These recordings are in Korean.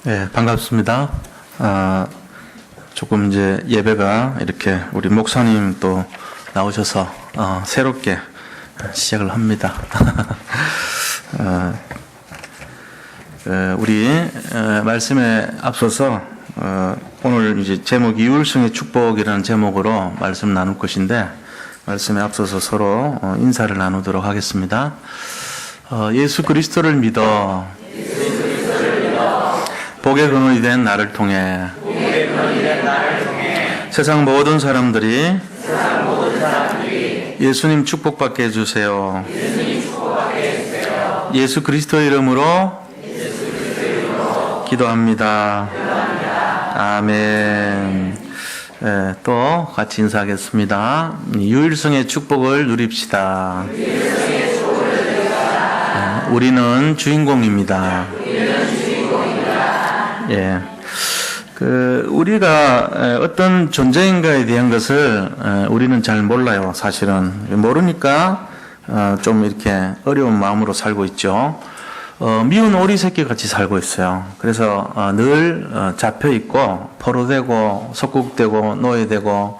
네, 반갑습니다. 조금 이제 예배가 이렇게 우리 목사님 또 나오셔서 새롭게 시작을 합니다. 우리 말씀에 앞서서 오늘 이제 제목이 유일성의 축복이라는 제목으로 말씀 나눌 것인데, 말씀에 앞서서 서로 인사를 나누도록 하겠습니다. 예수 그리스도를 믿어 복의 근원이 된 나를 통해 세상 모든 사람들이 예수님 축복받게 해주세요. 예수 그리스도의 이름으로 기도합니다. 아멘. 또 같이 인사하겠습니다. 유일성의 축복을 누립시다. 우리는 주인공입니다. 예. 우리가 어떤 존재인가에 대한 것을 우리는 잘 몰라요. 사실은 모르니까 좀 이렇게 어려운 마음으로 살고 있죠. 미운 오리 새끼 같이 살고 있어요. 그래서 늘 잡혀 있고 포로되고 속국되고 노예되고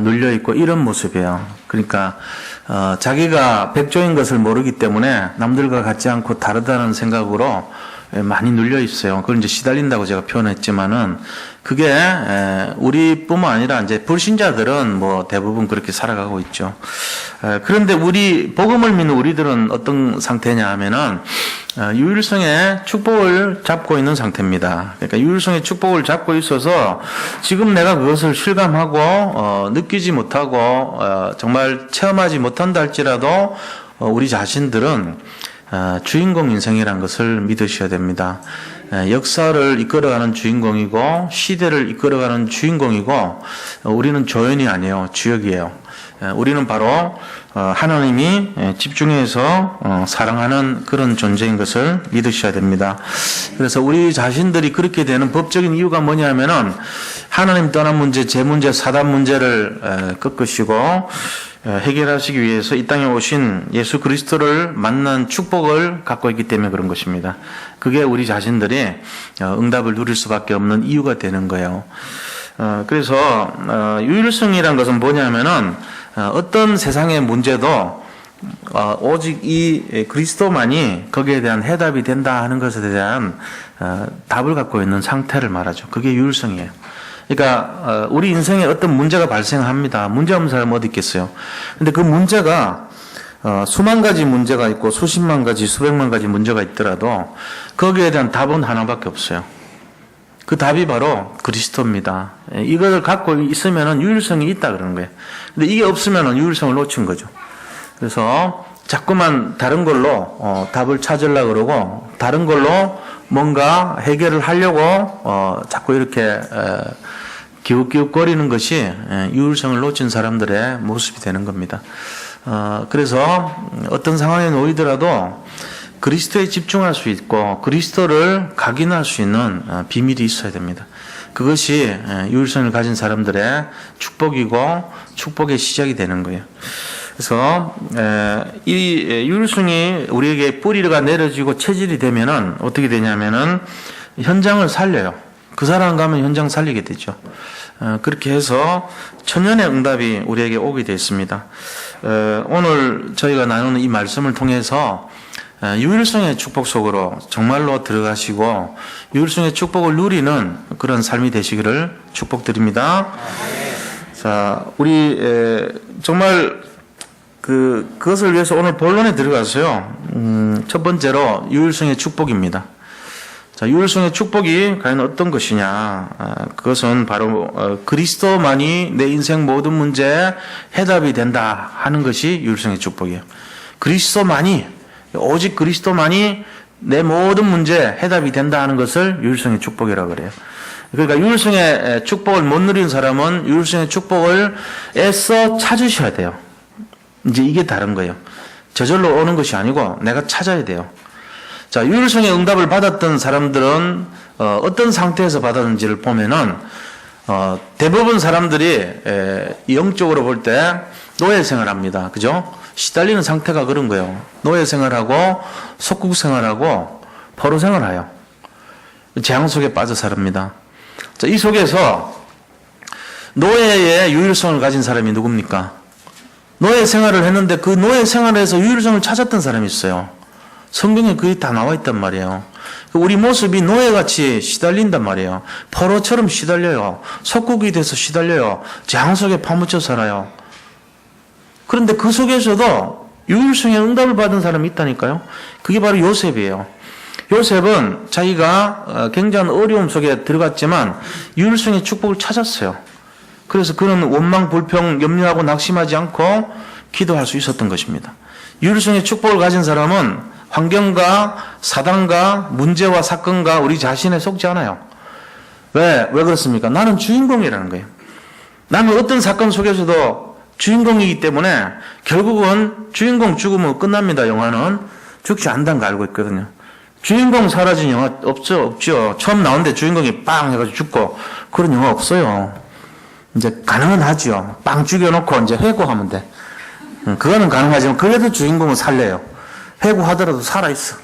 눌려 있고 이런 모습이에요. 그러니까 자기가 백조인 것을 모르기 때문에 남들과 같지 않고 다르다는 생각으로 많이 눌려 있어요. 그걸 이제 시달린다고 제가 표현했지만은 그게 우리뿐만 아니라 이제 불신자들은 뭐 대부분 그렇게 살아가고 있죠. 그런데 우리 복음을 믿는 우리들은 어떤 상태냐 하면은 유일성의 축복을 잡고 있는 상태입니다. 그러니까 유일성의 축복을 잡고 있어서 지금 내가 그것을 실감하고 느끼지 못하고 정말 체험하지 못한다 할지라도 우리 자신들은 주인공 인생이라는 것을 믿으셔야 됩니다. 역사를 이끌어가는 주인공이고 시대를 이끌어가는 주인공이고 우리는 조연이 아니에요. 주역이에요. 우리는 바로 하나님이 집중해서 사랑하는 그런 존재인 것을 믿으셔야 됩니다. 그래서 우리 자신들이 그렇게 되는 법적인 이유가 뭐냐면은 하나님 떠난 문제, 제 문제, 사단 문제를 꺾으시고 해결하시기 위해서 이 땅에 오신 예수 그리스도를 만난 축복을 갖고 있기 때문에 그런 것입니다. 그게 우리 자신들이 응답을 누릴 수밖에 없는 이유가 되는 거예요. 그래서 유일성이란 것은 뭐냐면은 어떤 세상의 문제도 오직 이 그리스도만이 거기에 대한 해답이 된다 하는 것에 대한 답을 갖고 있는 상태를 말하죠. 그게 유일성이에요. 그러니까 우리 인생에 어떤 문제가 발생합니다. 문제 없는 사람 어디 있겠어요. 근데 그 문제가 수만 가지 문제가 있고 수십만 가지, 수백만 가지 문제가 있더라도 거기에 대한 답은 하나밖에 없어요. 그 답이 바로 그리스도입니다. 이걸 갖고 있으면은 유일성이 있다 그러는 거예요. 근데 이게 없으면은 유일성을 놓친 거죠. 그래서 자꾸만 다른 걸로 답을 찾으려고 그러고 다른 걸로 뭔가 해결을 하려고 자꾸 이렇게 기웃기웃거리는 것이 유일성을 놓친 사람들의 모습이 되는 겁니다. 그래서 어떤 상황에 놓이더라도 그리스도에 집중할 수 있고 그리스도를 각인할 수 있는 비밀이 있어야 됩니다. 그것이 유일성을 가진 사람들의 축복이고 축복의 시작이 되는 거예요. 그래서 이 유일성이 우리에게 뿌리가 내려지고 체질이 되면은 어떻게 되냐면은 현장을 살려요. 그 사람 가면 현장 살리게 되죠. 그렇게 해서 천년의 응답이 우리에게 오게 되어 있습니다. 오늘 저희가 나누는 이 말씀을 통해서 유일성의 축복 속으로 정말로 들어가시고 유일성의 축복을 누리는 그런 삶이 되시기를 축복드립니다. 자, 우리 정말 그것을 위해서 오늘 본론에 들어가서요. 첫 번째로 유일성의 축복입니다. 자, 유일성의 축복이 과연 어떤 것이냐? 그것은 바로 그리스도만이 내 인생 모든 문제에 해답이 된다 하는 것이 유일성의 축복이에요. 그리스도만이, 오직 그리스도만이 내 모든 문제에 해답이 된다 하는 것을 유일성의 축복이라고 그래요. 그러니까 유일성의 축복을 못 누리는 사람은 유일성의 축복을 애써 찾으셔야 돼요. 이제 이게 다른 거예요. 저절로 오는 것이 아니고 내가 찾아야 돼요. 자, 유일성의 응답을 받았던 사람들은 어떤 상태에서 받았는지를 보면은 대부분 사람들이 영적으로 볼 때 노예 생활합니다. 그죠? 시달리는 상태가 그런 거예요. 노예 생활하고 속국 생활하고 포로 생활해요. 재앙 속에 빠져 살합니다. 자, 이 속에서 노예의 유일성을 가진 사람이 누굽니까? 노예 생활을 했는데 그 노예 생활에서 유일성을 찾았던 사람이 있어요. 성경에 그게 다 나와 있단 말이에요. 우리 모습이 노예같이 시달린단 말이에요. 포로처럼 시달려요. 속국이 돼서 시달려요. 재앙 속에 파묻혀 살아요. 그런데 그 속에서도 유일성의 응답을 받은 사람이 있다니까요. 그게 바로 요셉이에요. 요셉은 자기가 굉장한 어려움 속에 들어갔지만 유일성의 축복을 찾았어요. 그래서 그는 원망, 불평, 염려하고 낙심하지 않고 기도할 수 있었던 것입니다. 유일성의 축복을 가진 사람은 환경과 사단과 문제와 사건과 우리 자신에 속지 않아요. 왜 그렇습니까? 나는 주인공이라는 거예요. 나는 어떤 사건 속에서도 주인공이기 때문에 결국은 주인공 죽으면 끝납니다. 영화는 죽지 않는다는 거 알고 있거든요. 주인공 사라진 영화 없죠. 처음 나오는데 주인공이 빵 해가지고 죽고 그런 영화 없어요. 이제 가능은 하죠. 빵 죽여놓고 이제 회고하면 돼. 그거는 가능하지만 그래도 주인공은 살려요. 회고하더라도 살아있어.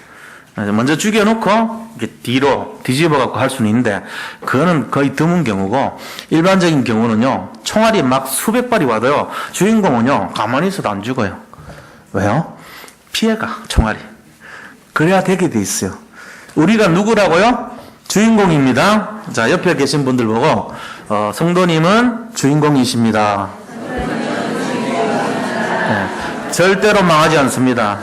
먼저 죽여놓고 이게 뒤로 뒤집어갖고 할 수는 있는데 그거는 거의 드문 경우고 일반적인 경우는요. 총알이 막 수백 발이 와도요. 주인공은요. 가만히 있어도 안 죽어요. 왜요? 피해가 총알이. 그래야 되게 돼 있어요. 우리가 누구라고요? 주인공입니다. 자, 옆에 계신 분들 보고 성도님은 주인공이십니다. 네, 절대로 망하지 않습니다.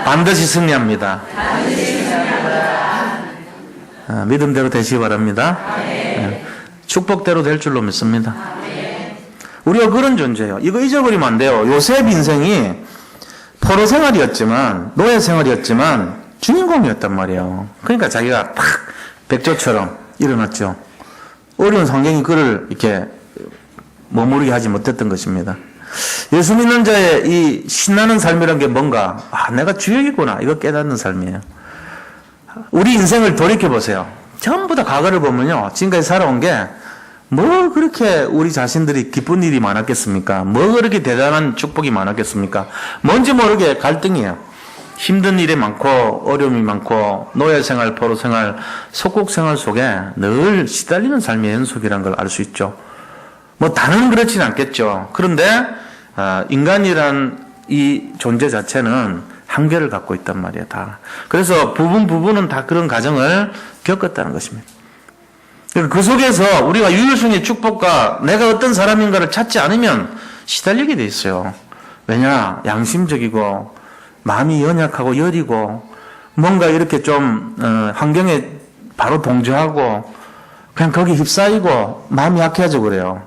반드시 승리합니다. 믿음대로 되시기 바랍니다. 축복대로 될 줄로 믿습니다. 우리가 그런 존재예요. 이거 잊어버리면 안 돼요. 요셉 인생이 포로 생활이었지만 노예 생활이었지만 주인공이었단 말이에요. 그러니까 자기가 탁 백조처럼 일어났죠. 어려운 환경이 그를 이렇게 머무르게 하지 못했던 것입니다. 예수 믿는 자의 이 신나는 삶이란 게 뭔가 내가 주역이구나 이거 깨닫는 삶이에요. 우리 인생을 돌이켜보세요. 전부 다 과거를 보면요. 지금까지 살아온 게 뭐 그렇게 우리 자신들이 기쁜 일이 많았겠습니까? 뭐 그렇게 대단한 축복이 많았겠습니까? 뭔지 모르게 갈등이에요. 힘든 일이 많고 어려움이 많고 노예생활, 포로생활, 속국생활 속에 늘 시달리는 삶의 연속이라는 걸 알 수 있죠. 뭐 다는 그렇진 않겠죠. 그런데 인간이란 이 존재 자체는 한계를 갖고 있단 말이에요. 다. 그래서 부분은 다 그런 과정을 겪었다는 것입니다. 그 속에서 우리가 유일성의 축복과 내가 어떤 사람인가를 찾지 않으면 시달리게 돼 있어요. 왜냐? 양심적이고 마음이 연약하고 여리고 뭔가 이렇게 좀 환경에 바로 동조하고 그냥 거기 휩싸이고 마음이 약해져 그래요.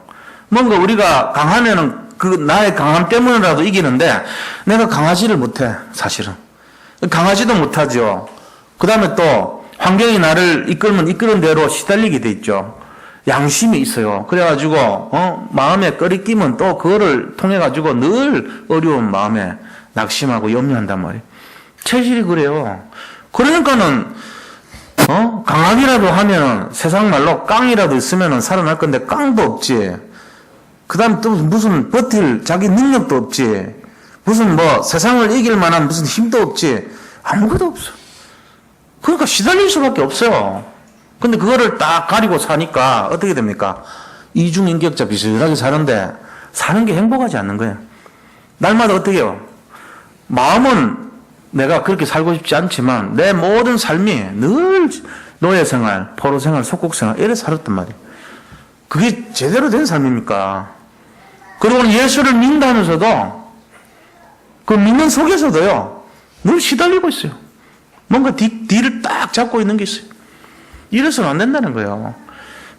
뭔가 우리가 강하면은 그 나의 강함 때문이라도 이기는데 내가 강하지를 못해 사실은. 강하지도 못하죠. 그 다음에 또 환경이 나를 이끄는 대로 시달리게 돼 있죠. 양심이 있어요. 그래가지고 마음에 꺼리끼면 또 그거를 통해 가지고 늘 어려운 마음에 낙심하고 염려한단 말이에요. 체질이 그래요. 그러니까는 강함이라도 하면은 세상 말로 깡이라도 있으면은 살아날 건데 깡도 없지. 그 다음 또 무슨 버틸 자기 능력도 없지. 무슨 뭐 세상을 이길 만한 무슨 힘도 없지. 아무것도 없어. 그러니까 시달릴 수밖에 없어요. 근데 그거를 딱 가리고 사니까 어떻게 됩니까? 이중인격자 비슷하게 사는데 사는 게 행복하지 않는 거예요. 날마다 어떻게 해요? 마음은 내가 그렇게 살고 싶지 않지만 내 모든 삶이 늘 노예생활, 포로생활, 속국생활 이래 살았단 말이에요. 그게 제대로 된 삶입니까? 그리고 예수를 믿는다면서도 그 믿는 속에서도요 늘 시달리고 있어요. 뭔가 뒤를 딱 잡고 있는 게 있어요. 이래서는 안 된다는 거예요.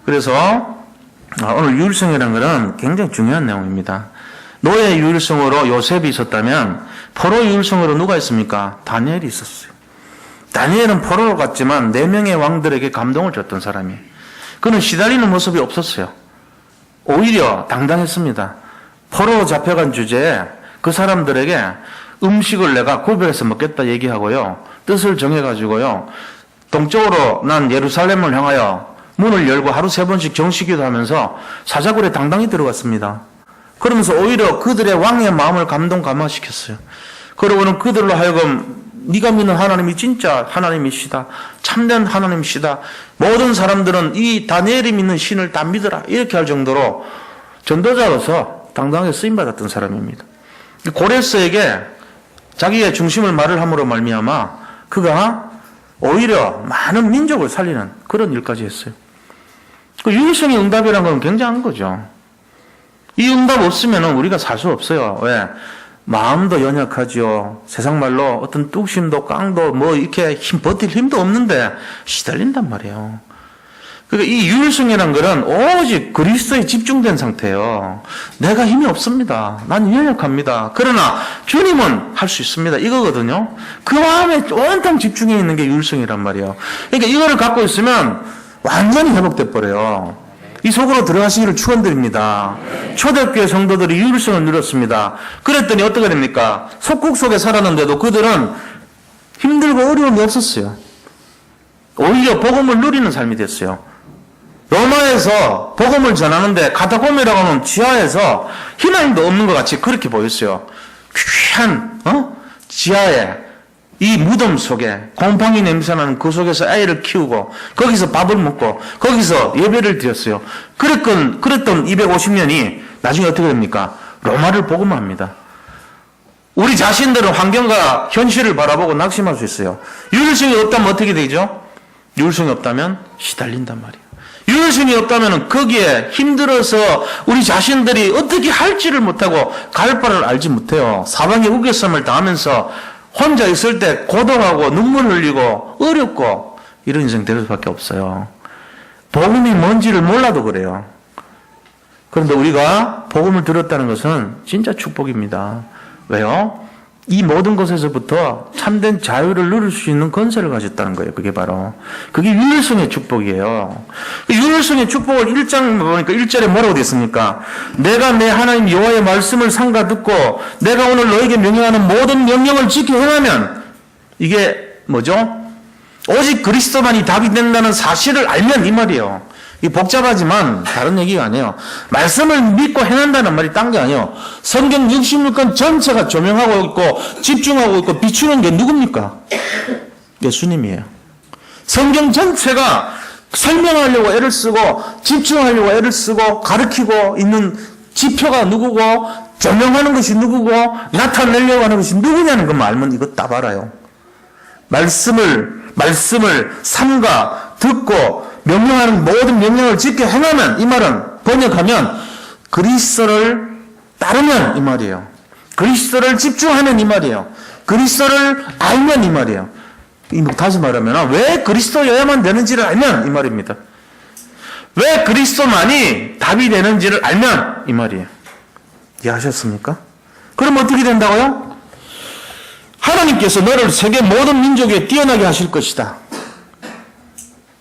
그래서 오늘 유일성이라는 것은 굉장히 중요한 내용입니다. 노예 유일성으로 요셉이 있었다면 포로 유일성으로 누가 있습니까? 다니엘이 있었어요. 다니엘은 포로로 갔지만 4명의 왕들에게 감동을 줬던 사람이에요. 그는 시달리는 모습이 없었어요. 오히려 당당했습니다. 포로 잡혀간 주제에 그 사람들에게 음식을 내가 구별해서 먹겠다 얘기하고요. 뜻을 정해가지고요. 동쪽으로 난 예루살렘을 향하여 문을 열고 하루 3번씩 정식기도 하면서 사자굴에 당당히 들어갔습니다. 그러면서 오히려 그들의 왕의 마음을 감동감화시켰어요. 그러고는 그들로 하여금 네가 믿는 하나님이 진짜 하나님이시다. 참된 하나님이시다. 모든 사람들은 이 다니엘이 믿는 신을 다 믿어라. 이렇게 할 정도로 전도자로서 당당하게 쓰임받았던 사람입니다. 고레스에게 자기의 중심을 말을 함으로 말미암아 그가 오히려 많은 민족을 살리는 그런 일까지 했어요. 그 유일성의 응답이라는 건 굉장한 거죠. 이 응답 없으면 우리가 살 수 없어요. 왜? 마음도 연약하죠. 세상 말로 어떤 뚝심도 깡도 뭐 이렇게 버틸 힘도 없는데 시달린단 말이에요. 그러니까 이 유일성이라는 것은 오직 그리스도에 집중된 상태예요. 내가 힘이 없습니다. 난 연약합니다. 그러나 주님은 할 수 있습니다. 이거거든요. 그 마음에 온통 집중해 있는 게 유일성이란 말이에요. 그러니까 이거를 갖고 있으면 완전히 회복돼 버려요. 이 속으로 들어가시기를 축원드립니다. 초대교회 성도들이 유일성을 누렸습니다. 그랬더니 어떻게 됩니까? 속국 속에 살았는데도 그들은 힘들고 어려움이 없었어요. 오히려 복음을 누리는 삶이 됐어요. 로마에서 복음을 전하는데 카타콤이라고 하는 지하에서 희망도 없는 것 같이 그렇게 보였어요. 귀한 지하에 이 무덤 속에 곰팡이 냄새나는 그 속에서 아이를 키우고 거기서 밥을 먹고 거기서 예배를 드렸어요. 그랬던 250년이 나중에 어떻게 됩니까? 로마를 복음합니다. 우리 자신들은 환경과 현실을 바라보고 낙심할 수 있어요. 유일성이 없다면 어떻게 되죠? 유일성이 없다면 시달린단 말이에요. 유일성이 없다면 거기에 힘들어서 우리 자신들이 어떻게 할지를 못하고 갈 바를 알지 못해요. 사방에 우겨쌈을 당하면서 혼자 있을 때 고통하고 눈물 흘리고 어렵고 이런 인생 될 수밖에 없어요. 복음이 뭔지를 몰라도 그래요. 그런데 우리가 복음을 들었다는 것은 진짜 축복입니다. 왜요? 이 모든 것에서부터 참된 자유를 누릴 수 있는 권세를 가졌다는 거예요. 그게 유일성의 축복이에요. 유일성의 축복을 1장 보니까 1절에 뭐라고 됐습니까? 내가 내 하나님 여호와의 말씀을 삼가 듣고 내가 오늘 너에게 명령하는 모든 명령을 지켜 행하면 이게 뭐죠? 오직 그리스도만이 답이 된다는 사실을 알면 이 말이에요. 이 복잡하지만 다른 얘기가 아니에요. 말씀을 믿고 행한다는 말이 딴 게 아니에요. 성경 66권 전체가 조명하고 있고 집중하고 있고 비추는 게 누굽니까? 예수님이에요. 성경 전체가 설명하려고 애를 쓰고 집중하려고 애를 쓰고 가르치고 있는 지표가 누구고 조명하는 것이 누구고 나타내려고 하는 것이 누구냐는 것만 알면 이거 다 알아요. 말씀을 삼가 듣고 명령하는 모든 명령을 지켜 행하면 이 말은 번역하면 그리스도를 따르면 이 말이에요. 그리스도를 집중하면 이 말이에요. 그리스도를 알면 이 말이에요. 다시 말하면 왜 그리스도여야만 되는지를 알면 이 말입니다. 왜 그리스도만이 답이 되는지를 알면 이 말이에요. 이해하셨습니까? 그럼 어떻게 된다고요? 하나님께서 너를 세계 모든 민족에 뛰어나게 하실 것이다.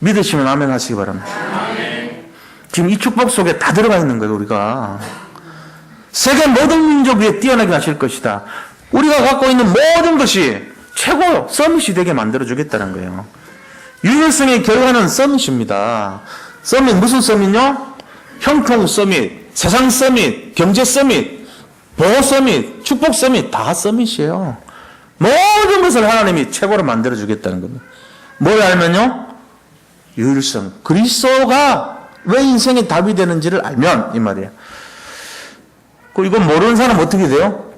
믿으시면 아멘 하시기 바랍니다. 아멘. 지금 이 축복 속에 다 들어가 있는 거예요, 우리가. 세계 모든 민족 위에 뛰어나게 하실 것이다. 우리가 갖고 있는 모든 것이 최고 서밋이 되게 만들어주겠다는 거예요. 유일성의 결과는 서밋입니다. 서밋, 무슨 서밋요? 형통 서밋, 세상 서밋, 경제 서밋, 보호 서밋, 축복 서밋, 다 서밋이에요. 모든 것을 하나님이 최고로 만들어주겠다는 겁니다. 뭘 알면요? 유일성, 그리스도가 왜 인생의 답이 되는지를 알면 이 말이에요. 이건 모르는 사람 어떻게 돼요?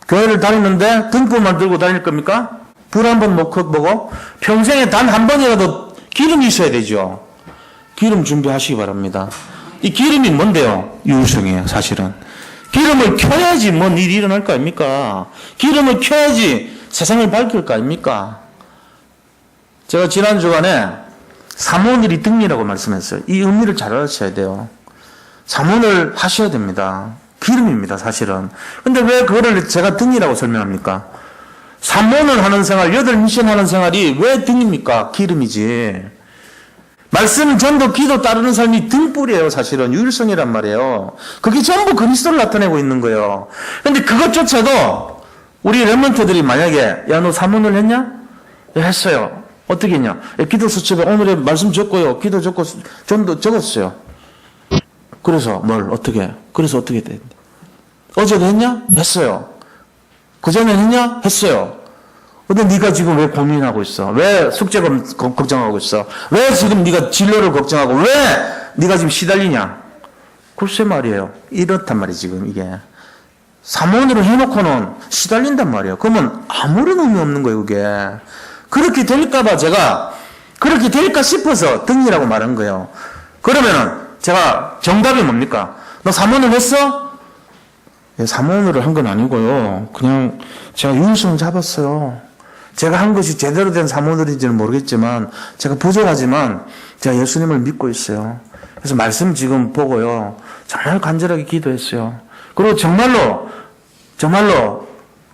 교회를 다니는데 등불만 들고 다닐 겁니까? 불 한 번 놓고 보고 평생에 단 한 번이라도 기름이 있어야 되죠. 기름 준비하시기 바랍니다. 이 기름이 뭔데요? 유일성이에요, 사실은. 기름을 켜야지 뭔 일이 일어날 거 아닙니까? 기름을 켜야지 세상을 밝힐 거 아닙니까? 제가 지난 주간에 사모늘이 등이라고 말씀했어요. 이 의미를 잘 알아셔야 돼요. 사모를 하셔야 됩니다. 기름입니다, 사실은. 근데 왜 그거를 제가 등이라고 설명합니까? 사모를 하는 생활, 8미션 하는 생활이 왜 등입니까? 기름이지. 말씀, 전도, 기도 따르는 삶이 등불이에요, 사실은. 유일성이란 말이에요. 그게 전부 그리스도를 나타내고 있는 거예요. 근데 그것조차도 우리 렘넌트들이 만약에 야, 너 사모를 했냐? 네, 했어요. 어떻게 했냐? 기도 수첩에 오늘의 말씀 적고요. 기도 적고 전도 적었어요. 그래서 그래서 어떻게 됐는데? 어제도 했냐? 했어요. 그전에 했냐? 했어요. 근데 네가 지금 왜 고민하고 있어? 왜 숙제 걱정하고 있어? 왜 지금 네가 진로를 걱정하고 왜 네가 지금 시달리냐? 글쎄 말이에요. 이렇단 말이에요, 지금 이게. 사모님으로 해놓고는 시달린단 말이에요. 그러면 아무런 의미 없는 거예요, 그게. 그렇게 될까봐 제가 그렇게 될까 싶어서 등이라고 말한 거예요. 그러면은 제가 정답이 뭡니까? 너 사모님 했어? 예, 사모님을 한 건 아니고요. 그냥 제가 유일성을 잡았어요. 제가 한 것이 제대로 된 사모들인지는 모르겠지만 제가 부족하지만 제가 예수님을 믿고 있어요. 그래서 말씀 지금 보고요. 정말 간절하게 기도했어요. 그리고 정말로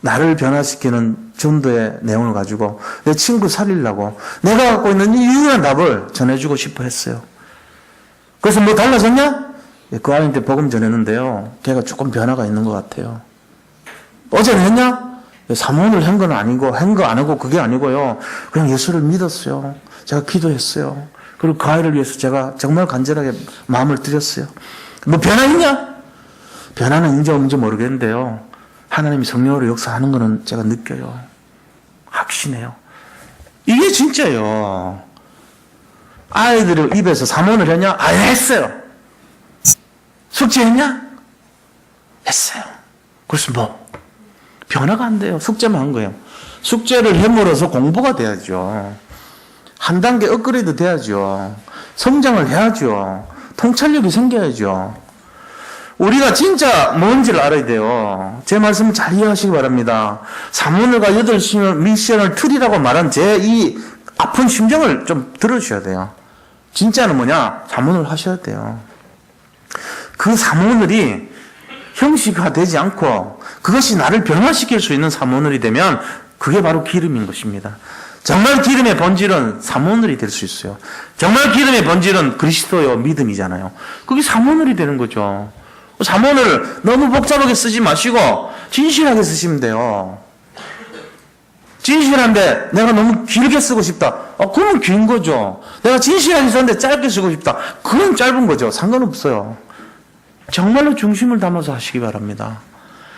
나를 변화시키는 전도의 내용을 가지고 내 친구 살리려고 내가 갖고 있는 이 유일한 답을 전해주고 싶어 했어요. 그래서 뭐 달라졌냐? 그 아이한테 복음 전했는데요. 걔가 조금 변화가 있는 것 같아요. 어제는 했냐? 사모를 한 건 아니고, 한 거 안 하고 그게 아니고요. 그냥 예수를 믿었어요. 제가 기도했어요. 그리고 그 아이를 위해서 제가 정말 간절하게 마음을 드렸어요. 뭐 변화 있냐? 변화는 이제 뭔지 모르겠는데요. 하나님이 성령으로 역사하는 거는 제가 느껴요. 확신해요. 이게 진짜예요. 아이들을 입에서 사모를 했냐? 아, 했어요. 숙제했냐? 했어요. 그래서 뭐? 변화가 안 돼요. 숙제만 한 거예요. 숙제를 해물어서 공부가 돼야죠. 한 단계 업그레이드 돼야죠. 성장을 해야죠. 통찰력이 생겨야죠. 우리가 진짜 뭔지를 알아야 돼요. 제 말씀 잘 이해하시기 바랍니다. 사모늘과 8 미션을 틀이라고 말한 제 이 아픈 심정을 좀 들어주셔야 돼요. 진짜는 뭐냐? 사모늘 하셔야 돼요. 그 사모늘이 형식화 되지 않고 그것이 나를 변화시킬 수 있는 사모늘이 되면 그게 바로 기름인 것입니다. 정말 기름의 본질은 사모늘이 될 수 있어요. 정말 기름의 본질은 그리스도요 믿음이잖아요. 그게 사모늘이 되는 거죠. 사모늘을 너무 복잡하게 쓰지 마시고 진실하게 쓰시면 돼요. 진실한데 내가 너무 길게 쓰고 싶다. 그러면 긴 거죠. 내가 진실하게 썼는데 짧게 쓰고 싶다. 그건 짧은 거죠. 상관없어요. 정말로 중심을 담아서 하시기 바랍니다.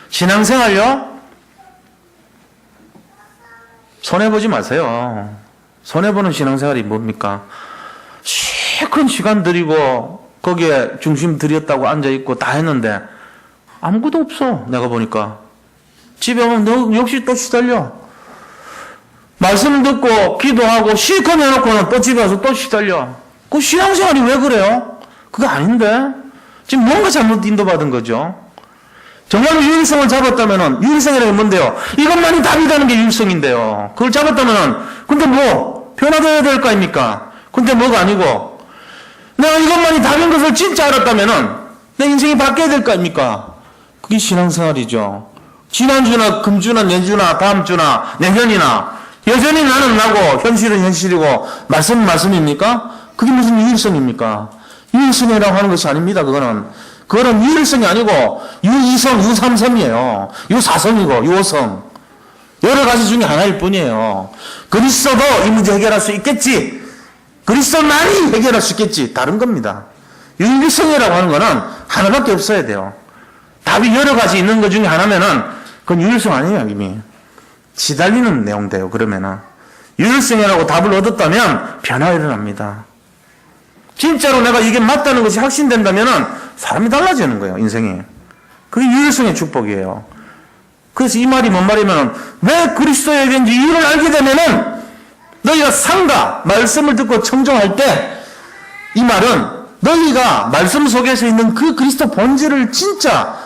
신앙생활요? 손해보지 마세요. 손해보는 신앙생활이 뭡니까? 시큰 시간 들이고 거기에 중심 들였다고 앉아있고 다 했는데 아무것도 없어. 내가 보니까. 집에 오면 너 역시 또 시달려. 말씀 듣고 기도하고 실컷 해놓고는 또 집에 와서 또 시달려. 그 신앙생활이 왜 그래요? 그게 아닌데? 지금 뭔가 잘못 인도받은 거죠. 정말로 유일성을 잡았다면은, 유일성이라는 게 뭔데요? 이것만이 답이라는 게 유일성인데요. 그걸 잡았다면은, 근데 뭐, 변화되어야 될 거 아닙니까? 근데 뭐가 아니고, 내가 이것만이 답인 것을 진짜 알았다면은, 내 인생이 바뀌어야 될 거 아닙니까? 그게 신앙생활이죠. 지난주나, 금주나, 내주나, 다음주나, 내년이나, 여전히 나는 나고, 현실은 현실이고, 말씀은 말씀입니까? 그게 무슨 유일성입니까? 유일성이라고 하는 것이 아닙니다, 그거는. 그거는 유일성이 아니고 유이성, 유삼성이에요. 유사성이고 유오성. 여러 가지 중에 하나일 뿐이에요. 그리스도도 이 문제 해결할 수 있겠지. 그리스도만이 해결할 수 있겠지. 다른 겁니다. 유일성이라고 하는 거는 하나밖에 없어야 돼요. 답이 여러 가지 있는 것 중에 하나면은 그건 유일성 아니에요, 이미. 시달리는 내용돼요, 그러면은. 유일성이라고 답을 얻었다면 변화가 일어납니다. 진짜로 내가 이게 맞다는 것이 확신된다면은 사람이 달라지는 거예요, 인생이. 그게 유일성의 축복이에요. 그래서 이 말이 뭔 말이면은 왜 그리스도의 얘기인지 이유를 알게 되면은 너희가 상가, 말씀을 듣고 청종할 때 이 말은 너희가 말씀 속에서 있는 그 그리스도 본질을 진짜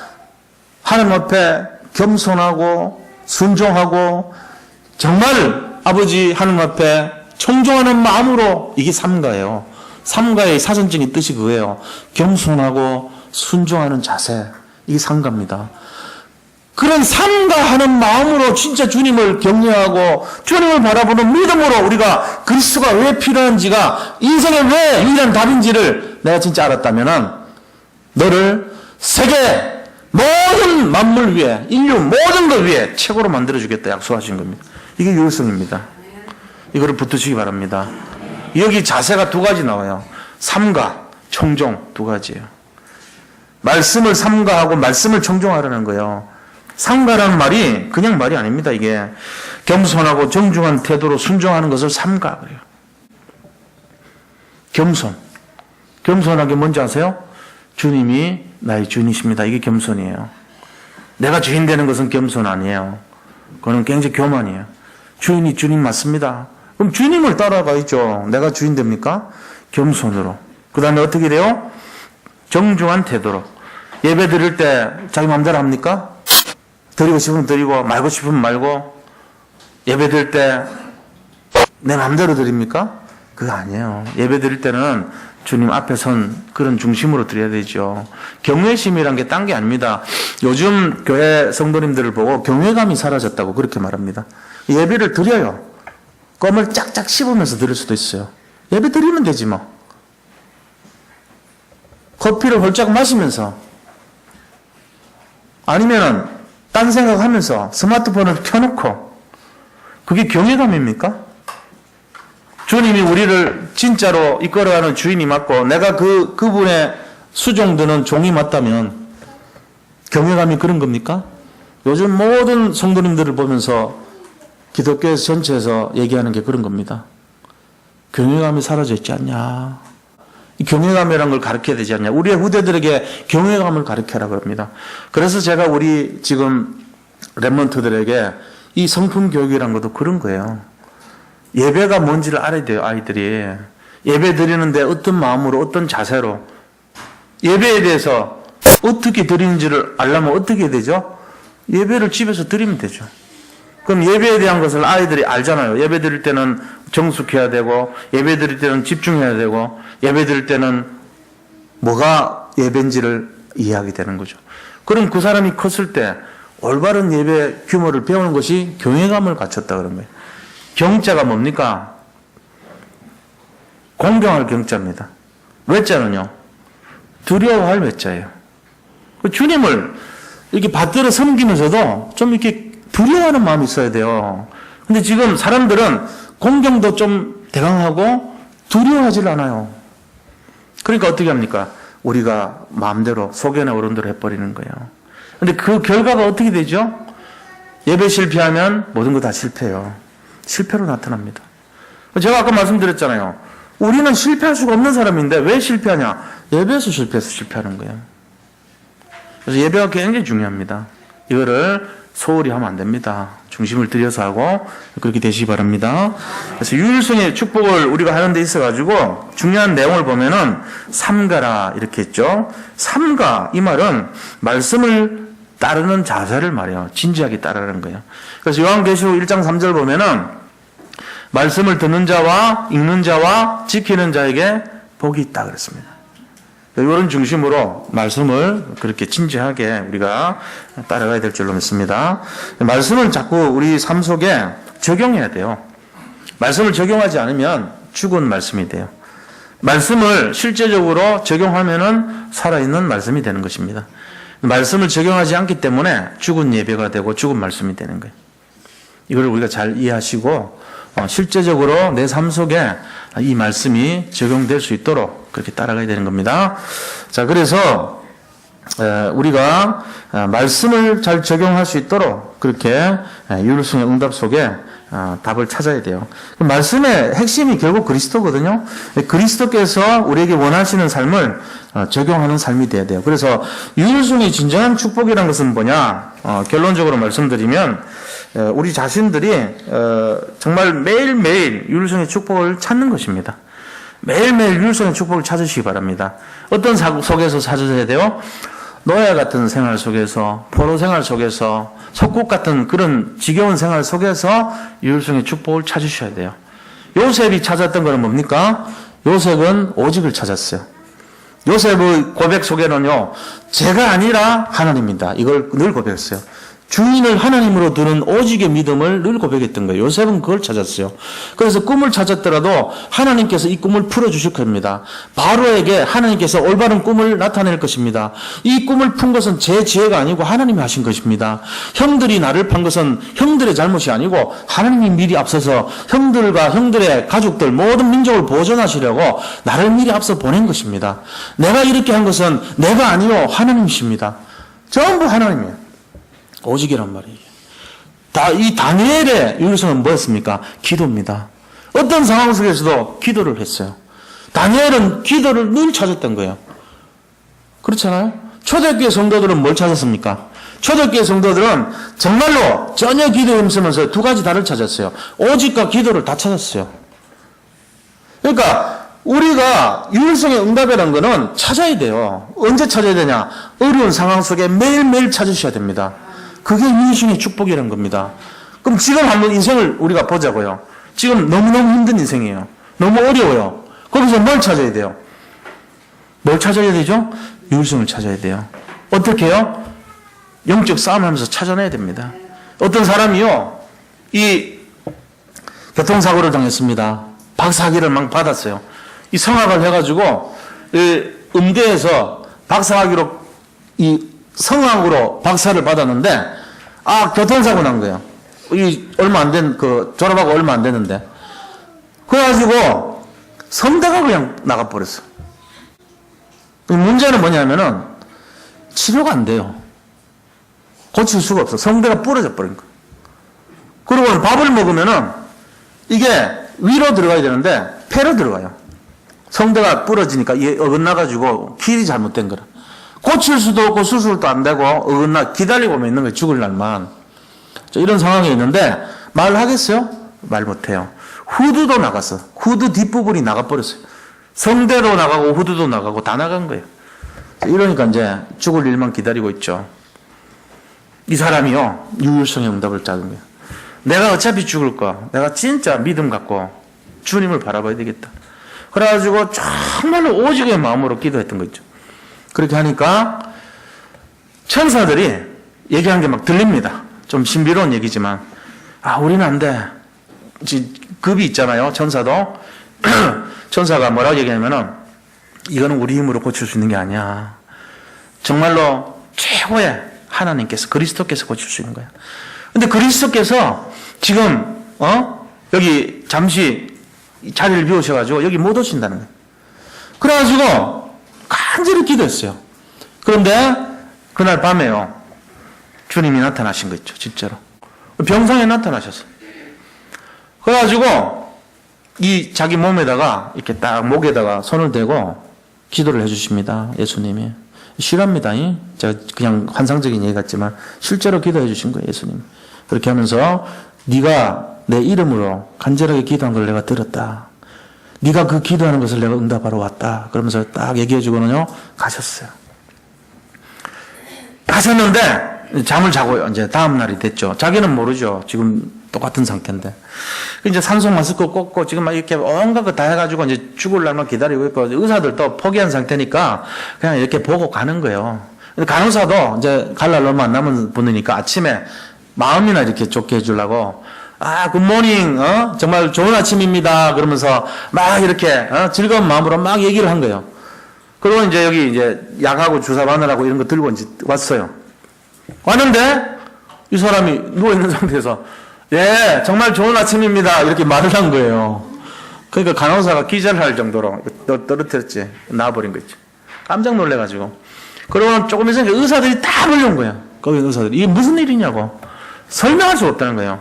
하나님 앞에 겸손하고 순종하고 정말 아버지 하나님 앞에 청종하는 마음으로 이게 삼가예요. 삼가의 사전적인 뜻이 그거예요. 겸손하고 순종하는 자세. 이게 상가입니다. 그런 삼가하는 마음으로 진짜 주님을 경외하고 주님을 바라보는 믿음으로 우리가 그리스도가 왜 필요한지가 인생에 왜 유일한 답인지를 내가 진짜 알았다면은 너를 세계 모든 만물 위에 인류 모든 것 위에 최고로 만들어주겠다 약속하신 겁니다. 이게 유일성입니다. 이거를 붙드시기 바랍니다. 여기 자세가 2가지 나와요. 삼가, 청종 2가지예요. 말씀을 삼가하고 말씀을 청종하라는 거예요. 삼가라는 말이 그냥 말이 아닙니다. 이게 겸손하고 정중한 태도로 순종하는 것을 삼가 그래요. 겸손하게 뭔지 아세요? 주님이 나의 주인이십니다. 이게 겸손이에요. 내가 주인 되는 것은 겸손 아니에요. 그거는 굉장히 교만이에요. 주인이 주님 맞습니다. 그럼 주님을 따라가야죠. 내가 주인 됩니까? 겸손으로. 그 다음에 어떻게 돼요? 정중한 태도로. 예배 드릴 때 자기 마음대로 합니까? 드리고 싶으면 드리고 말고 싶으면 말고. 예배 드릴 때 내 마음대로 드립니까? 그거 아니에요. 예배 드릴 때는 주님 앞에 선 그런 중심으로 드려야 되죠. 경외심이란 게 딴 게 아닙니다. 요즘 교회 성도님들을 보고 경외감이 사라졌다고 그렇게 말합니다. 예배를 드려요. 껌을 짝짝 씹으면서 드릴 수도 있어요. 예배 드리면 되지 뭐. 커피를 홀짝 마시면서 아니면은 딴 생각하면서 스마트폰을 켜놓고 그게 경외감입니까? 주님이 우리를 진짜로 이끌어가는 주인이 맞고 내가 그분의 수종드는 종이 맞다면 경외감이 그런 겁니까? 요즘 모든 성도님들을 보면서 기독교 전체에서 얘기하는 게 그런 겁니다. 경외감이 사라져 있지 않냐. 이 경외감이라는 걸 가르쳐야 되지 않냐. 우리의 후대들에게 경외감을 가르쳐라 그럽니다. 그래서 제가 우리 지금 랩런트들에게 이 성품 교육이라는 것도 그런 거예요. 예배가 뭔지를 알아야 돼요, 아이들이. 예배 드리는데 어떤 마음으로, 어떤 자세로. 예배에 대해서 어떻게 드리는지를 알려면 어떻게 해야 되죠? 예배를 집에서 드리면 되죠. 그럼 예배에 대한 것을 아이들이 알잖아요. 예배 드릴 때는 정숙해야 되고, 예배 드릴 때는 집중해야 되고, 예배 드릴 때는 뭐가 예배인지를 이해하게 되는 거죠. 그럼 그 사람이 컸을 때 올바른 예배 규모를 배우는 것이 경외감을 갖췄다 그런 거예요. 경자가 뭡니까? 공경할 경자입니다. 외자는요? 두려워할 외자예요. 주님을 이렇게 받들어 섬기면서도 좀 이렇게 두려워하는 마음이 있어야 돼요. 근데 지금 사람들은 공경도 좀 대강하고 두려워하질 않아요. 그러니까 어떻게 합니까? 우리가 마음대로 소견에 오른 대로 해버리는 거예요. 근데 그 결과가 어떻게 되죠? 예배 실패하면 모든 거 다 실패해요. 실패로 나타납니다. 제가 아까 말씀드렸잖아요. 우리는 실패할 수가 없는 사람인데 왜 실패하냐? 예배에서 실패해서 실패하는 거예요. 그래서 예배가 굉장히 중요합니다. 이거를 소홀히 하면 안 됩니다. 중심을 들여서 하고 그렇게 되시기 바랍니다. 그래서 유일성의 축복을 우리가 하는 데 있어가지고 중요한 내용을 보면은 삼가라 이렇게 했죠. 삼가 이 말은 말씀을 따르는 자세를 말해요. 진지하게 따르는 거예요. 그래서 요한계시록 1장 3절 보면은 말씀을 듣는 자와 읽는 자와 지키는 자에게 복이 있다 그랬습니다. 이런 중심으로 말씀을 그렇게 진지하게 우리가 따라가야 될 줄로 믿습니다. 말씀을 자꾸 우리 삶 속에 적용해야 돼요. 말씀을 적용하지 않으면 죽은 말씀이 돼요. 말씀을 실제적으로 적용하면은 살아있는 말씀이 되는 것입니다. 말씀을 적용하지 않기 때문에 죽은 예배가 되고 죽은 말씀이 되는 거예요. 이걸 우리가 잘 이해하시고 실제적으로 내 삶 속에 이 말씀이 적용될 수 있도록 그렇게 따라가야 되는 겁니다. 자, 그래서 우리가 말씀을 잘 적용할 수 있도록 그렇게 유일성의 응답 속에 답을 찾아야 돼요. 말씀의 핵심이 결국 그리스도거든요. 그리스도께서 우리에게 원하시는 삶을 적용하는 삶이 돼야 돼요. 그래서 유일성의 진정한 축복이라는 것은 뭐냐? 결론적으로 말씀드리면 우리 자신들이 정말 매일매일 유일성의 축복을 찾는 것입니다. 매일매일 유일성의 축복을 찾으시기 바랍니다. 어떤 속에서 찾으셔야 돼요? 노예 같은 생활 속에서, 포로 생활 속에서, 석국 같은 그런 지겨운 생활 속에서 유일성의 축복을 찾으셔야 돼요. 요셉이 찾았던 것은 뭡니까? 요셉은 오직을 찾았어요. 요셉의 고백 속에는요, 제가 아니라 하나님입니다. 이걸 늘 고백했어요. 주인을 하나님으로 두는 오직의 믿음을 늘 고백했던 거예요. 요셉은 그걸 찾았어요. 그래서 꿈을 찾았더라도 하나님께서 이 꿈을 풀어주실 겁니다. 바로에게 하나님께서 올바른 꿈을 나타낼 것입니다. 이 꿈을 푼 것은 제 지혜가 아니고 하나님이 하신 것입니다. 형들이 나를 판 것은 형들의 잘못이 아니고 하나님이 미리 앞서서 형들과 형들의 가족들 모든 민족을 보존하시려고 나를 미리 앞서 보낸 것입니다. 내가 이렇게 한 것은 내가 아니요 하나님이십니다. 전부 하나님이에요. 오직이란 말이에요. 이 다니엘의 유일성은 뭐였습니까? 기도입니다. 어떤 상황 속에서도 기도를 했어요. 다니엘은 기도를 늘 찾았던 거예요. 그렇잖아요? 초대교회 성도들은 뭘 찾았습니까? 초대교회 성도들은 정말로 전혀 기도에 힘쓰면서 두 가지 다를 찾았어요. 오직과 기도를 다 찾았어요. 그러니까 우리가 유일성의 응답이라는 거는 찾아야 돼요. 언제 찾아야 되냐? 어려운 상황 속에 매일매일 찾으셔야 됩니다. 그게 유일성의 축복이라는 겁니다. 그럼 지금 한번 인생을 우리가 보자고요. 지금 너무너무 힘든 인생이에요. 너무 어려워요. 거기서 뭘 찾아야 돼요? 뭘 찾아야 되죠? 유일성을 찾아야 돼요. 어떻게 해요? 영적 싸움하면서 찾아내야 됩니다. 어떤 사람이요, 이 교통사고를 당했습니다. 박사학위를 막 받았어요. 이 성악을 해가지고 음대에서 박사학위로 이 성악으로 박사를 받았는데 교통사고 난 거예요. 얼마 안 된 졸업하고 얼마 안 됐는데 그래가지고 성대가 그냥 나가버렸어. 문제는 뭐냐면은 치료가 안 돼요. 고칠 수가 없어. 성대가 부러져 버린 거예요. 그리고 밥을 먹으면은 이게 위로 들어가야 되는데 폐로 들어가요. 성대가 부러지니까 이게 어긋나가지고 길이 잘못된 거라. 고칠 수도 없고 수술도 안 되고 기다리고 있는 거예요. 죽을 날만. 이런 상황이 있는데 말하겠어요? 말 못해요. 후두도 나갔어. 후두 뒷부분이 나가버렸어요. 성대도 나가고 후두도 나가고 다 나간 거예요. 이러니까 이제 죽을 일만 기다리고 있죠. 이 사람이요, 유일성의 응답을 찾은 거예요. 내가 어차피 죽을 거, 내가 진짜 믿음 갖고 주님을 바라봐야 되겠다. 그래가지고 정말로 오직의 마음으로 기도했던 거죠. 그렇게 하니까 천사들이 얘기한 게 막 들립니다. 좀 신비로운 얘기지만, 우리는 안 돼. 급이 있잖아요, 천사도. 천사가 뭐라고 얘기하냐면은, 이거는 우리 힘으로 고칠 수 있는 게 아니야. 정말로 최고의 하나님께서, 그리스도께서 고칠 수 있는 거야. 근데 그리스도께서 지금, 여기 잠시 자리를 비우셔가지고 여기 못 오신다는 거예요. 그래가지고 간절히 기도했어요. 그런데 그날 밤에요, 주님이 나타나신 거 있죠, 진짜로. 병상에 나타나셨어요. 그래가지고 이 자기 몸에다가 이렇게 딱 목에다가 손을 대고 기도를 해주십니다. 예수님이. 실합니다. 제가 그냥 환상적인 얘기 같지만 실제로 기도해 주신 거예요, 예수님. 그렇게 하면서 네가 내 이름으로 간절하게 기도한 걸 내가 들었다. 네가 그 기도하는 것을 내가 응답하러 왔다. 그러면서 딱 얘기해 주고는요, 가셨어요. 가셨는데 잠을 자고요. 이제 다음 날이 됐죠. 자기는 모르죠. 지금 똑같은 상태인데. 이제 산소 마스크 꽂고 지금 막 이렇게 온갖 거 다 해가지고 이제 죽을 날만 기다리고 있고, 의사들도 포기한 상태니까 그냥 이렇게 보고 가는 거예요. 간호사도 이제 갈 날 얼마 안 남은 분이니까 아침에 마음이나 이렇게 좋게 해주려고, 굿모닝, 정말 좋은 아침입니다. 그러면서 막 이렇게, 즐거운 마음으로 막 얘기를 한 거예요. 그리고 이제 여기 이제 약하고 주사 바늘하고 이런 거 들고 이제 왔어요. 왔는데 이 사람이 누워있는 상태에서, 예, 정말 좋은 아침입니다. 이렇게 말을 한 거예요. 그러니까 간호사가 기절할 정도로 떨어뜨렸지. 나와버린 거 있죠. 깜짝 놀래가지고. 그러고 조금 있으니까 의사들이 다 몰려온 거예요. 거기 의사들이. 이게 무슨 일이냐고. 설명할 수가 없다는 거예요.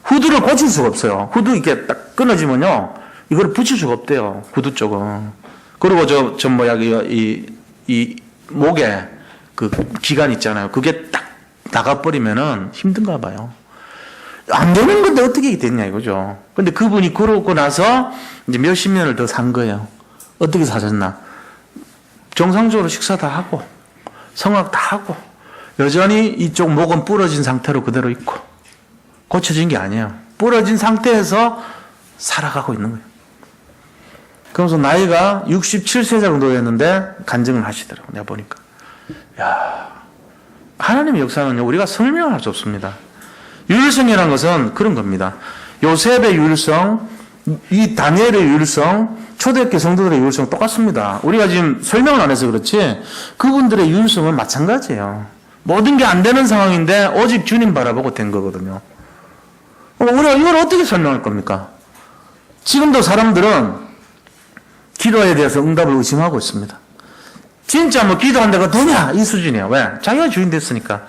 후두를 고칠 수가 없어요. 후두 이렇게 딱 끊어지면요, 이걸 붙일 수가 없대요. 후두 쪽은. 그리고 이 목에 그 기관 있잖아요. 그게 딱 나가버리면은 힘든가 봐요. 안 되는 건데 어떻게 됐냐 이거죠. 근데 그분이 그러고 나서 이제 몇십 년을 더 산 거예요. 어떻게 사셨나? 정상적으로 식사 다 하고, 성악 다 하고, 여전히 이쪽 목은 부러진 상태로 그대로 있고, 고쳐진 게 아니에요. 부러진 상태에서 살아가고 있는 거예요. 그러면서 나이가 67세 정도였는데 간증을 하시더라고요. 내가 보니까. 하나님의 역사는요, 우리가 설명할 수 없습니다. 유일성이라는 것은 그런 겁니다. 요셉의 유일성, 이 다니엘의 유일성, 초대교회 성도들의 유일성 똑같습니다. 우리가 지금 설명을 안 해서 그렇지 그분들의 유일성은 마찬가지예요. 모든 게 안 되는 상황인데 오직 주님 바라보고 된 거거든요. 우리가 이걸 어떻게 설명할 겁니까? 지금도 사람들은 기도에 대해서 응답을 의심하고 있습니다. 진짜 기도한다고 되냐? 이 수준이에요. 왜? 자기가 주인 됐으니까.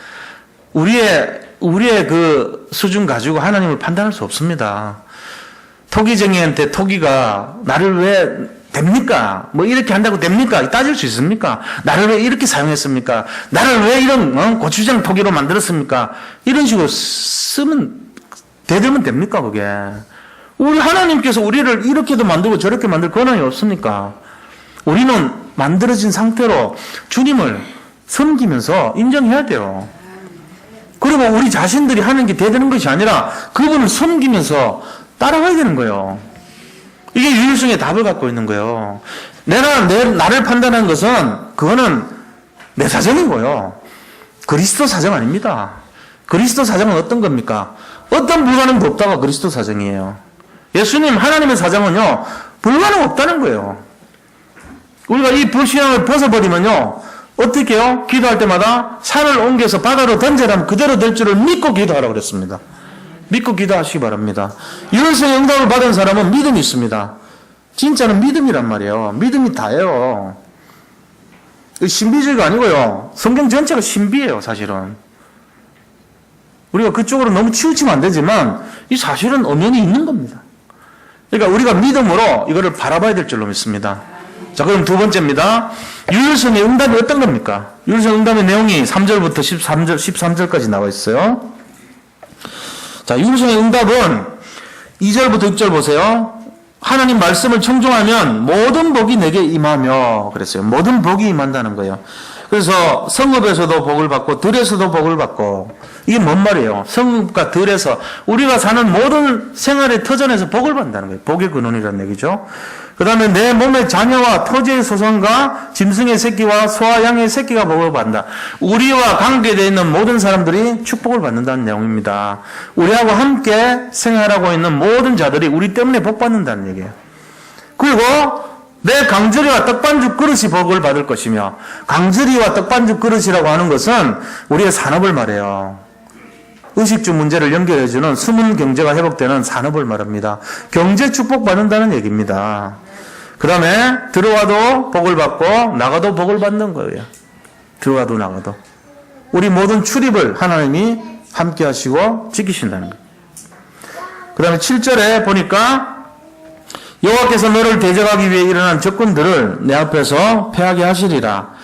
우리의 우리의 그 수준 가지고 하나님을 판단할 수 없습니다. 토기쟁이한테 토기가 나를 왜 됩니까? 뭐 이렇게 한다고 됩니까? 따질 수 있습니까? 나를 왜 이렇게 사용했습니까? 나를 왜 이런 고추장 토기로 만들었습니까? 이런 식으로 대들면 됩니까? 그게. 우리 하나님께서 우리를 이렇게도 만들고 저렇게 만들 권한이 없습니까? 우리는 만들어진 상태로 주님을 섬기면서 인정해야 돼요. 그리고 우리 자신들이 하는 게 대드는 것이 아니라 그분을 섬기면서 따라가야 되는 거예요. 이게 유일성의 답을 갖고 있는 거예요. 나를 판단하는 것은 그거는 내 사정이고요. 그리스도 사정 아닙니다. 그리스도 사정은 어떤 겁니까? 어떤 불가능도 없다가 그리스도 사정이에요. 예수님 하나님의 사정은요 불가능 없다는 거예요. 우리가 이 불신앙을 벗어버리면요 어떻게 해요? 기도할 때마다 산을 옮겨서 바다로 던져라면 그대로 될 줄을 믿고 기도하라고 그랬습니다. 믿고 기도하시기 바랍니다. 유일성의 응답을 받은 사람은 믿음이 있습니다. 진짜는 믿음이란 말이에요. 믿음이 다예요. 신비주의가 아니고요. 성경 전체가 신비예요, 사실은. 우리가 그쪽으로 너무 치우치면 안 되지만 이 사실은 엄연히 있는 겁니다. 그러니까 우리가 믿음으로 이거를 바라봐야 될 줄로 믿습니다. 자, 그럼 두 번째입니다. 유일성의 응답이 어떤 겁니까? 유일성 응답의 내용이 3절부터 13절까지 나와 있어요. 자, 유일성의 응답은 2절부터 6절 보세요. 하나님 말씀을 청종하면 모든 복이 내게 임하며 그랬어요. 모든 복이 임한다는 거예요. 그래서 성읍에서도 복을 받고 들에서도 복을 받고 이게 뭔 말이에요? 성읍과 들에서 우리가 사는 모든 생활의 터전에서 복을 받는다는 거예요. 복의 근원이라는 얘기죠. 그 다음에 내 몸의 자녀와 토지의 소산과 짐승의 새끼와 소와 양의 새끼가 복을 받는다. 우리와 관계되어 있는 모든 사람들이 축복을 받는다는 내용입니다. 우리하고 함께 생활하고 있는 모든 자들이 우리 때문에 복 받는다는 얘기예요. 그리고 내 강저리와 떡반죽 그릇이 복을 받을 것이며, 강저리와 떡반죽 그릇이라고 하는 것은 우리의 산업을 말해요. 의식주 문제를 연결해주는 숨은 경제가 회복되는 산업을 말합니다. 경제 축복 받는다는 얘기입니다. 그 다음에 들어와도 복을 받고 나가도 복을 받는 거예요. 들어와도 나가도. 우리 모든 출입을 하나님이 함께 하시고 지키신다는 거예요. 그 다음에 7절에 보니까 여호와께서 너를 대적하기 위해 일어난 적군들을 내 앞에서 패하게 하시리라.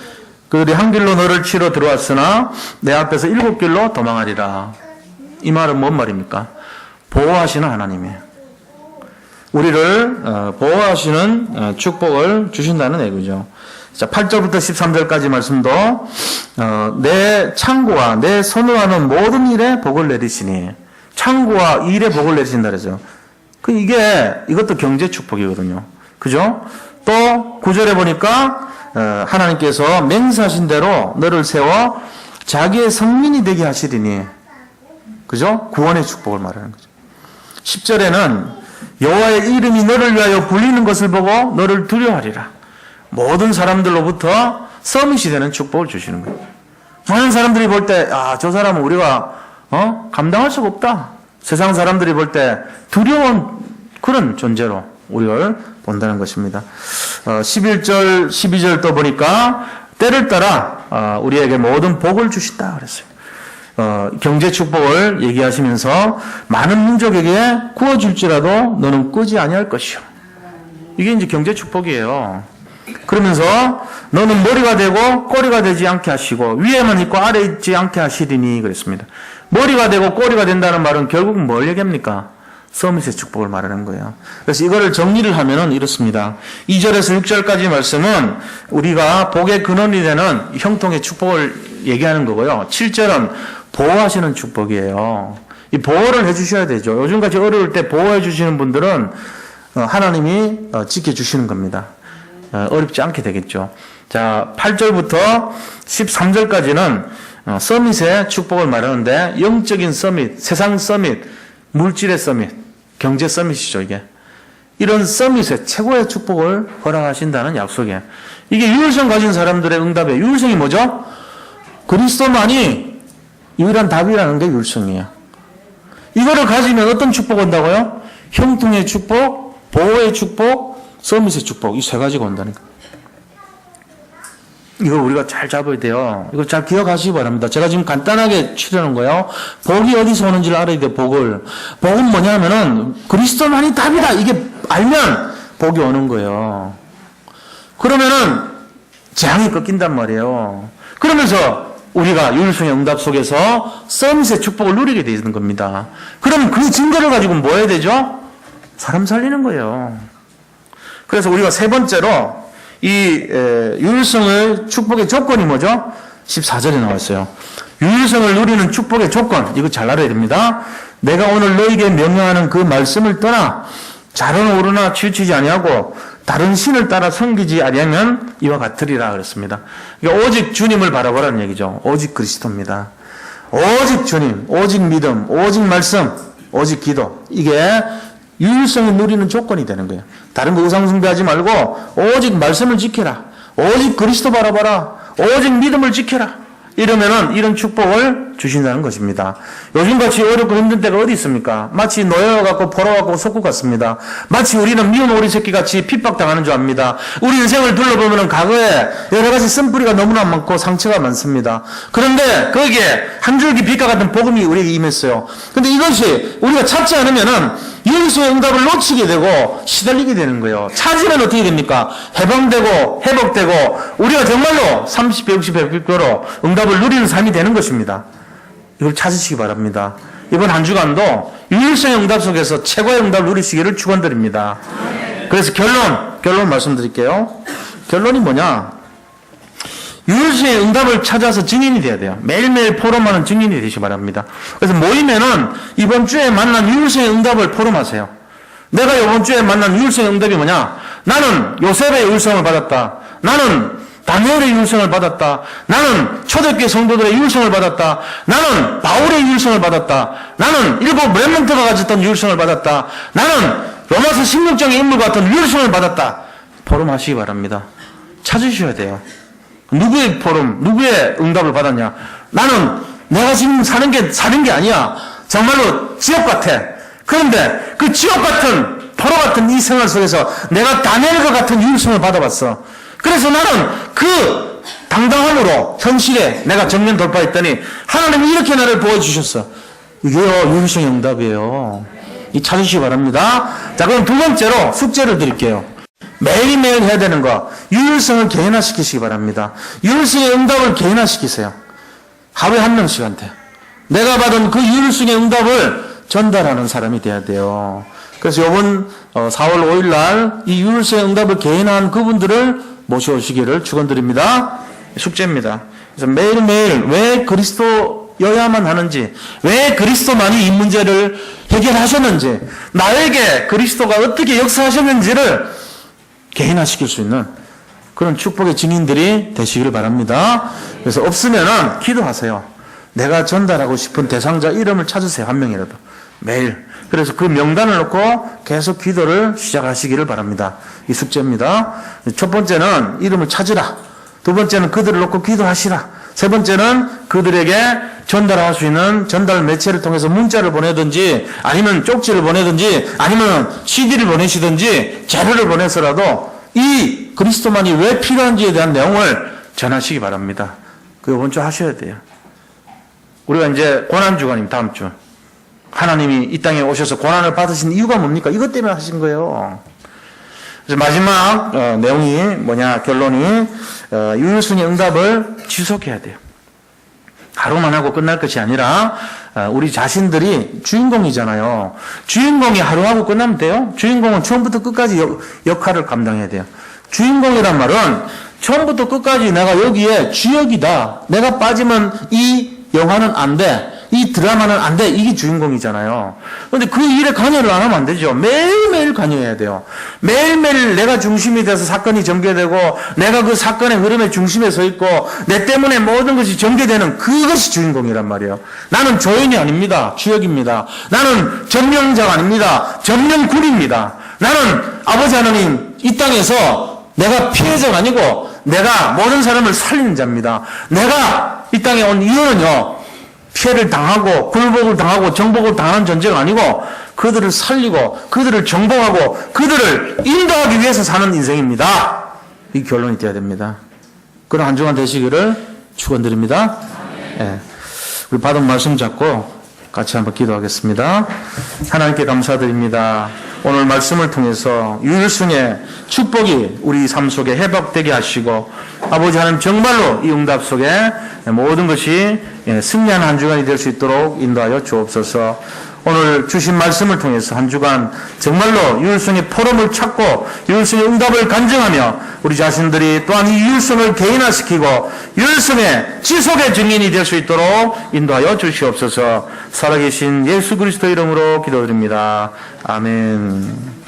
그들이 한 길로 너를 치러 들어왔으나 내 앞에서 7길로 도망하리라. 이 말은 뭔 말입니까? 보호하시는 하나님이에요. 우리를 보호하시는 축복을 주신다는 얘기죠. 자, 8절부터 13절까지 말씀도 내 창고와 내 선호하는 모든 일에 복을 내리시니, 창고와 일에 복을 내리신다 그러죠. 이것도 경제 축복이거든요. 그죠? 또 9절에 보니까 하나님께서 맹세하신 대로 너를 세워 자기의 성민이 되게 하시리니, 그죠? 구원의 축복을 말하는 거죠. 10절에는 여호와의 이름이 너를 위하여 불리는 것을 보고 너를 두려워하리라. 모든 사람들로부터 서밋이 되는 축복을 주시는 거예요. 많은 사람들이 볼 때, 저 사람은 우리가 감당할 수가 없다. 세상 사람들이 볼 때 두려운 그런 존재로 우리를 본다는 것입니다. 11절, 12절 또 보니까 때를 따라 우리에게 모든 복을 주신다 그랬어요. 경제 축복을 얘기하시면서 많은 민족에게 구워줄지라도 너는 끄지 아니할 것이요. 이게 이제 경제 축복이에요. 그러면서 너는 머리가 되고 꼬리가 되지 않게 하시고 위에만 있고 아래 있지 않게 하시리니 그랬습니다. 머리가 되고 꼬리가 된다는 말은 결국 뭘 얘기합니까? 서밋의 축복을 말하는 거예요. 그래서 이거를 정리를 하면은 이렇습니다. 2절에서 6절까지 말씀은 우리가 복의 근원이 되는 형통의 축복을 얘기하는 거고요. 7절은 보호하시는 축복이에요. 이 보호를 해주셔야 되죠. 요즘같이 어려울 때 보호해 주시는 분들은 하나님이 지켜주시는 겁니다. 어렵지 않게 되겠죠. 자, 8절부터 13절까지는 서밋의 축복을 말하는데, 영적인 서밋, 세상 서밋, 물질의 서밋, 경제 서밋이죠, 이게. 이런 서밋의 최고의 축복을 허락하신다는 약속이에요. 이게 유일성 가진 사람들의 응답이에요. 유일성이 뭐죠? 그리스도만이 유일한 답이라는 게 유일성이에요. 이거를 가지면 어떤 축복 온다고요? 형통의 축복, 보호의 축복, 서밋의 축복, 이 세 가지가 온다는 거예요. 이거 우리가 잘 잡아야 돼요. 이거 잘 기억하시기 바랍니다. 제가 지금 간단하게 치려는 거예요. 복이 어디서 오는지를 알아야 돼요, 복을. 복은 뭐냐면은 그리스도만이 답이다. 이게 알면 복이 오는 거예요. 그러면은 재앙이 꺾인단 말이에요. 그러면서 우리가 유일성의 응답 속에서 서밋의 축복을 누리게 되는 겁니다. 그럼 그 증거를 가지고 뭐 해야 되죠? 사람 살리는 거예요. 그래서 우리가 세 번째로 이 유일성의 축복의 조건이 뭐죠? 14절에 나와 있어요. 유일성을 누리는 축복의 조건, 이거 잘 알아야 됩니다. 내가 오늘 너에게 명령하는 그 말씀을 떠나 자로나 오르나 치우치지 아니하고 다른 신을 따라 섬기지 아니하면 이와 같으리라 그랬습니다. 그러니까 오직 주님을 바라보라는 얘기죠. 오직 그리스도입니다. 오직 주님, 오직 믿음, 오직 말씀, 오직 기도. 이게 유일성을 누리는 조건이 되는 거예요. 다른 거 우상 숭배하지 말고 오직 말씀을 지켜라. 오직 그리스도 바라봐라. 오직 믿음을 지켜라. 이러면은 이런 축복을 주신다는 것입니다. 요즘같이 어렵고 힘든 때가 어디 있습니까? 마치 노여워갖고 포로갖고 속국 같습니다. 마치 우리는 미운 오리 새끼같이 핍박당하는 줄 압니다. 우리 인생을 둘러보면은 과거에 여러 가지 쓴뿌리가 너무나 많고 상처가 많습니다. 그런데 거기에 한 줄기 빛과 같은 복음이 우리에게 임했어요. 근데 이것이 우리가 찾지 않으면은 유일성의 응답을 놓치게 되고 시달리게 되는 거예요. 찾으면 어떻게 됩니까? 해방되고 회복되고 우리가 정말로 30배, 60배, 100배로 응답을 누리는 삶이 되는 것입니다. 이걸 찾으시기 바랍니다. 이번 한 주간도 유일성의 응답 속에서 최고의 응답을 누리시기를 축원드립니다. 그래서 결론 말씀드릴게요. 결론이 뭐냐? 유일성의 응답을 찾아서 증인이 돼야 돼요. 매일매일 포럼하는 증인이 되시기 바랍니다. 그래서 모이면은 이번 주에 만난 유일성의 응답을 포럼하세요. 내가 이번 주에 만난 유일성의 응답이 뭐냐? 나는 요셉의 유일성을 받았다. 나는 다니엘의 유일성을 받았다. 나는 초대교회 성도들의 유일성을 받았다. 나는 바울의 유일성을 받았다. 나는 일곱 렘넌트가 가졌던 유일성을 받았다. 나는 로마서 16장의 인물과 같은 유일성을 받았다. 포럼하시기 바랍니다. 찾으셔야 돼요. 누구의 포럼, 누구의 응답을 받았냐? 나는 내가 지금 사는 게 아니야. 정말로 지옥 같아. 그런데 그 지옥 같은, 포로 같은 이 생활 속에서 내가 다니엘과 같은 유일성을 받아봤어. 그래서 나는 그 당당함으로 현실에 내가 정면 돌파했더니 하나님이 이렇게 나를 보여주셨어. 이게요, 유일성의 응답이에요. 이 찾으시기 바랍니다. 자, 그럼 두 번째로 숙제를 드릴게요. 매일매일 해야 되는 거, 유일성을 개인화시키시기 바랍니다. 유일성의 응답을 개인화시키세요. 하루에 한 명씩한테. 내가 받은 그 유일성의 응답을 전달하는 사람이 돼야 돼요. 그래서 이번 4월 5일 날 이 유일성의 응답을 개인화한 그분들을 모셔오시기를 축원드립니다. 숙제입니다. 그래서 매일매일 왜 그리스도여야만 하는지, 왜 그리스도만이 이 문제를 해결하셨는지, 나에게 그리스도가 어떻게 역사하셨는지를 개인화시킬 수 있는 그런 축복의 증인들이 되시기를 바랍니다. 그래서 없으면은 기도하세요. 내가 전달하고 싶은 대상자 이름을 찾으세요. 한 명이라도. 매일. 그래서 그 명단을 놓고 계속 기도를 시작하시기를 바랍니다. 이 숙제입니다. 첫 번째는 이름을 찾으라. 두 번째는 그들을 놓고 기도하시라. 세 번째는 그들에게 전달할 수 있는 전달 매체를 통해서 문자를 보내든지 아니면 쪽지를 보내든지 아니면 CD를 보내시든지 자료를 보내서라도 이 그리스도만이 왜 필요한지에 대한 내용을 전하시기 바랍니다. 그 이번 주 하셔야 돼요. 우리가 이제 고난주간입니다. 다음 주. 하나님이 이 땅에 오셔서 고난을 받으신 이유가 뭡니까? 이것 때문에 하신 거예요. 그래서 마지막 내용이 뭐냐, 결론이 유일성의 응답을 지속해야 돼요. 하루만 하고 끝날 것이 아니라 우리 자신들이 주인공이잖아요. 주인공이 하루하고 끝나면 돼요? 주인공은 처음부터 끝까지 역할을 감당해야 돼요. 주인공이란 말은 처음부터 끝까지 내가 여기에 주역이다. 내가 빠지면 이 영화는 안 돼. 이 드라마는 안 돼. 이게 주인공이잖아요. 그런데 그 일에 관여를 안 하면 안 되죠. 매일매일 관여해야 돼요. 매일매일 내가 중심이 돼서 사건이 전개되고 내가 그 사건의 흐름의 중심에 서 있고 내 때문에 모든 것이 전개되는 그것이 주인공이란 말이에요. 나는 조연이 아닙니다. 주역입니다. 나는 점령자가 아닙니다. 점령군입니다. 나는 아버지 하나님 이 땅에서 내가 피해자가 아니고 내가 모든 사람을 살리는 자입니다. 내가 이 땅에 온 이유는요, 피해를 당하고 굴복을 당하고 정복을 당하는 존재가 아니고 그들을 살리고 그들을 정복하고 그들을 인도하기 위해서 사는 인생입니다. 이 결론이 돼야 됩니다. 그런 한 주간 되시기를 축원드립니다. 예. 우리 받은 말씀 잡고 같이 한번 기도하겠습니다. 하나님께 감사드립니다. 오늘 말씀을 통해서 유일성의 축복이 우리 삶 속에 회복되게 하시고 아버지 하나님 정말로 이 응답 속에 모든 것이 승리하는 한 주간이 될 수 있도록 인도하여 주옵소서. 오늘 주신 말씀을 통해서 한 주간 정말로 유일성의 포럼을 찾고 유일성의 응답을 간증하며 우리 자신들이 또한 이 유일성을 개인화시키고 유일성의 지속의 증인이 될 수 있도록 인도하여 주시옵소서. 살아계신 예수 그리스도 이름으로 기도드립니다. 아멘.